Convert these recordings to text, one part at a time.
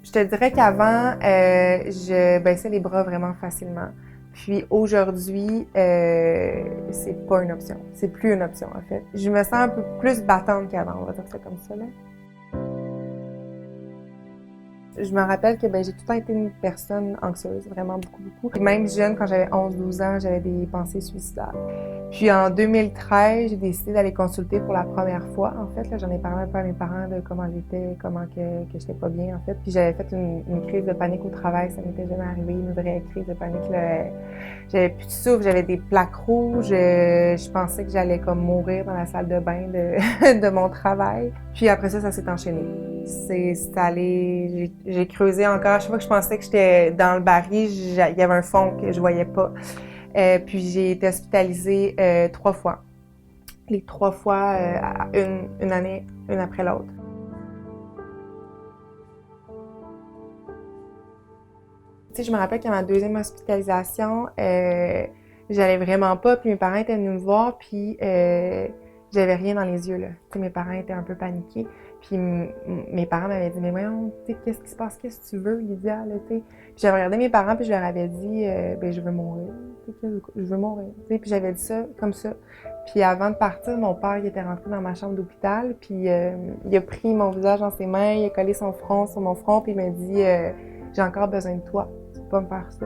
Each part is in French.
Je te dirais qu'avant, je baissais les bras vraiment facilement. Puis aujourd'hui, c'est pas une option. C'est plus une option, en fait. Je me sens un peu plus battante qu'avant, on va dire ça comme ça, là. Je me rappelle que j'ai tout le temps été une personne anxieuse, vraiment beaucoup. Puis même jeune, quand j'avais 11-12 ans, j'avais des pensées suicidaires. Puis en 2013, j'ai décidé d'aller consulter pour la première fois. En fait, là, j'en ai parlé un peu à mes parents de comment j'étais, comment que j'étais pas bien, en fait. Puis j'avais fait une crise de panique au travail, ça m'était jamais arrivé, une vraie crise de panique, là. J'avais plus de souffle, j'avais des plaques rouges, je pensais que j'allais comme mourir dans la salle de bain de, de mon travail. Puis après ça s'est enchaîné. C'est allé, j'ai creusé encore. À chaque fois que je pensais que j'étais dans le baril, il y avait un fond que je voyais pas. Puis j'ai été hospitalisée 3 fois. Les 3 fois, une année, une après l'autre. Tu sais, je me rappelle qu'à ma deuxième hospitalisation, j'allais vraiment pas, puis mes parents étaient venus me voir, puis j'avais rien dans les yeux, là. Tu sais, mes parents étaient un peu paniqués, puis mes parents m'avaient dit « Mais voyons, tu sais, qu'est-ce qui se passe? Qu'est-ce que tu veux, Lydia, là, tu sais? » Puis j'avais regardé mes parents, puis je leur avais dit « Ben, je veux mourir, je veux mourir. » Tu sais, puis j'avais dit ça, comme ça. Puis avant de partir, mon père, il était rentré dans ma chambre d'hôpital, puis il a pris mon visage dans ses mains, il a collé son front sur mon front, puis il m'a dit « J'ai encore besoin de toi. Tu peux pas me faire ça. »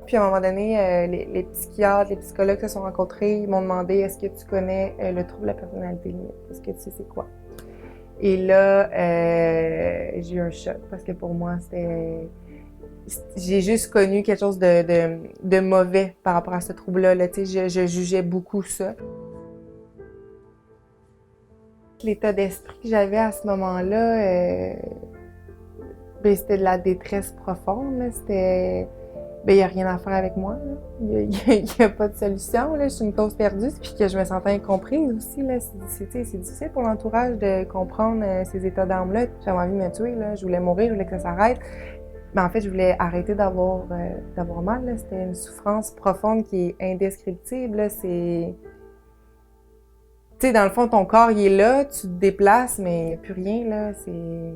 Puis à un moment donné, les psychiatres, les psychologues se sont rencontrés, ils m'ont demandé « Est-ce que tu connais le trouble de la personnalité limite? Est-ce que tu sais c'est quoi? » Et là, j'ai eu un choc parce que pour moi, j'ai juste connu quelque chose de mauvais par rapport à ce trouble-là. Là, tu sais, je jugeais beaucoup ça. L'état d'esprit que j'avais à ce moment-là, c'était de la détresse profonde. Là. C'était... il n'y a rien à faire avec moi. Il n'y a pas de solution. Là. Je suis une cause perdue. Puis que je me sentais incomprise aussi. Là. C'est difficile pour l'entourage de comprendre ces états d'âme-là. J'avais envie de me tuer. Là. Je voulais mourir, je voulais que ça s'arrête. Mais en fait, je voulais arrêter d'avoir mal. Là. C'était une souffrance profonde qui est indescriptible. Là. C'est... Tu sais, dans le fond, ton corps, il est là, tu te déplaces, mais il n'y a plus rien. Là. C'est...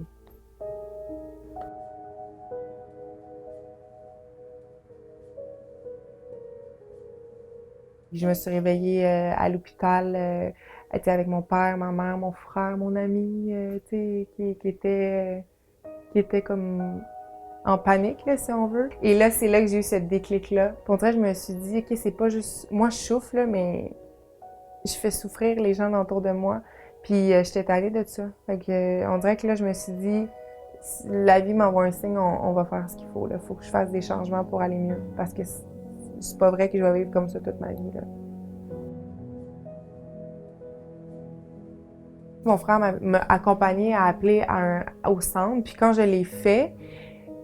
Je me suis réveillée à l'hôpital, avec mon père, ma mère, mon frère, mon ami, qui était comme en panique, là, si on veut. Et là, c'est là que j'ai eu ce déclic-là. Pour vrai, je me suis dit, OK, c'est pas juste... Moi, je souffre, là, mais je fais souffrir les gens autour de moi. Puis j'étais tannée de ça. Fait que, on dirait que là, je me suis dit, si la vie m'envoie un signe, on va faire ce qu'il faut. Là. Faut que je fasse des changements pour aller mieux. Parce que c'est pas vrai que je vais vivre comme ça toute ma vie. Là. Mon frère m'a accompagnée à appeler au centre. Puis quand je l'ai fait,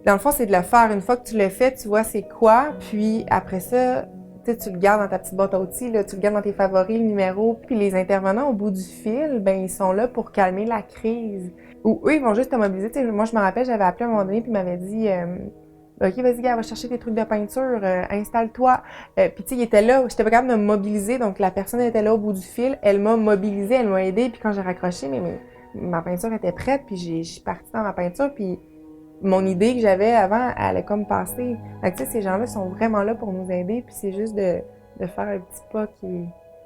dans le fond, c'est de le faire. Une fois que tu le fais, tu vois c'est quoi. Puis après ça, tu le gardes dans ta petite boîte à outils, là, tu le gardes dans tes favoris, le numéro. Puis les intervenants au bout du fil, ils sont là pour calmer la crise. Ou eux, ils vont juste te mobiliser. T'sais, moi, je me rappelle, j'avais appelé à un moment donné, puis ils m'avaient dit OK, vas-y, gars, va chercher tes trucs de peinture, installe-toi. Puis tu sais, il était là, j'étais pas capable de me mobiliser, donc la personne était là au bout du fil, elle m'a mobilisée, elle m'a aidée, puis quand j'ai raccroché, ma peinture était prête, puis je suis partie dans ma peinture, puis mon idée que j'avais avant, elle est comme passée. Fait que tu sais, ces gens-là sont vraiment là pour nous aider, puis c'est juste de faire un petit pas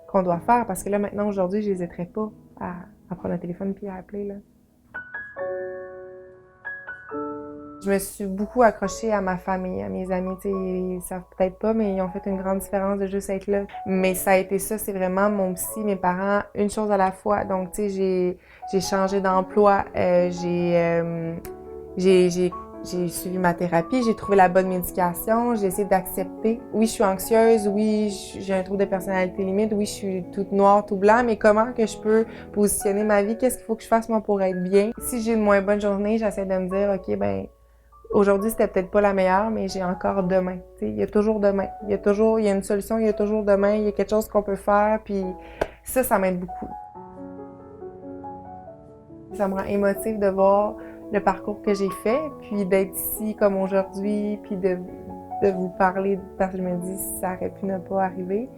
qu'on doit faire, parce que là, maintenant, aujourd'hui, j'hésiterais pas à prendre le téléphone puis à appeler, là. Je me suis beaucoup accrochée à ma famille, à mes amis. Tu sais, ils savent peut-être pas, mais ils ont fait une grande différence de juste être là. Mais ça a été ça, c'est vraiment mon psy, mes parents, une chose à la fois. Donc, tu sais, j'ai changé d'emploi, j'ai suivi ma thérapie, j'ai trouvé la bonne médication, j'ai essayé d'accepter. Oui, je suis anxieuse, oui, j'ai un trouble de personnalité limite, oui, je suis toute noire, tout blanc, mais comment que je peux positionner ma vie? Qu'est-ce qu'il faut que je fasse, moi, pour être bien? Si j'ai une moins bonne journée, j'essaie de me dire, OK, aujourd'hui, c'était peut-être pas la meilleure, mais j'ai encore demain. T'sais, il y a toujours demain. Il y a une solution, il y a toujours demain, il y a quelque chose qu'on peut faire, puis ça m'aide beaucoup. Ça me rend émotive de voir le parcours que j'ai fait, puis d'être ici comme aujourd'hui, puis de vous parler, parce que je me dis, ça aurait pu ne pas arriver.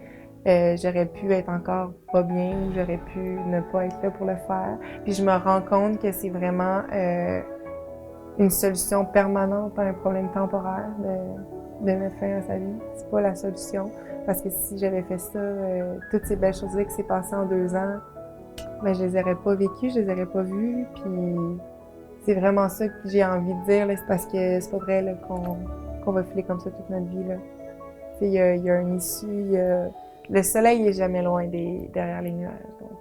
j'aurais pu être encore pas bien ou j'aurais pu ne pas être là pour le faire. Puis je me rends compte que c'est vraiment une solution permanente à un problème temporaire de mettre fin à sa vie. C'est pas la solution. Parce que si j'avais fait ça, toutes ces belles choses-là qui s'est passées en 2 ans, ben, je les aurais pas vécues, je les aurais pas vues. Puis c'est vraiment ça que j'ai envie de dire. C'est parce que c'est pas vrai là, qu'on va filer comme ça toute notre vie. Là. Il y a une issue. Le soleil est jamais loin derrière les nuages. Donc,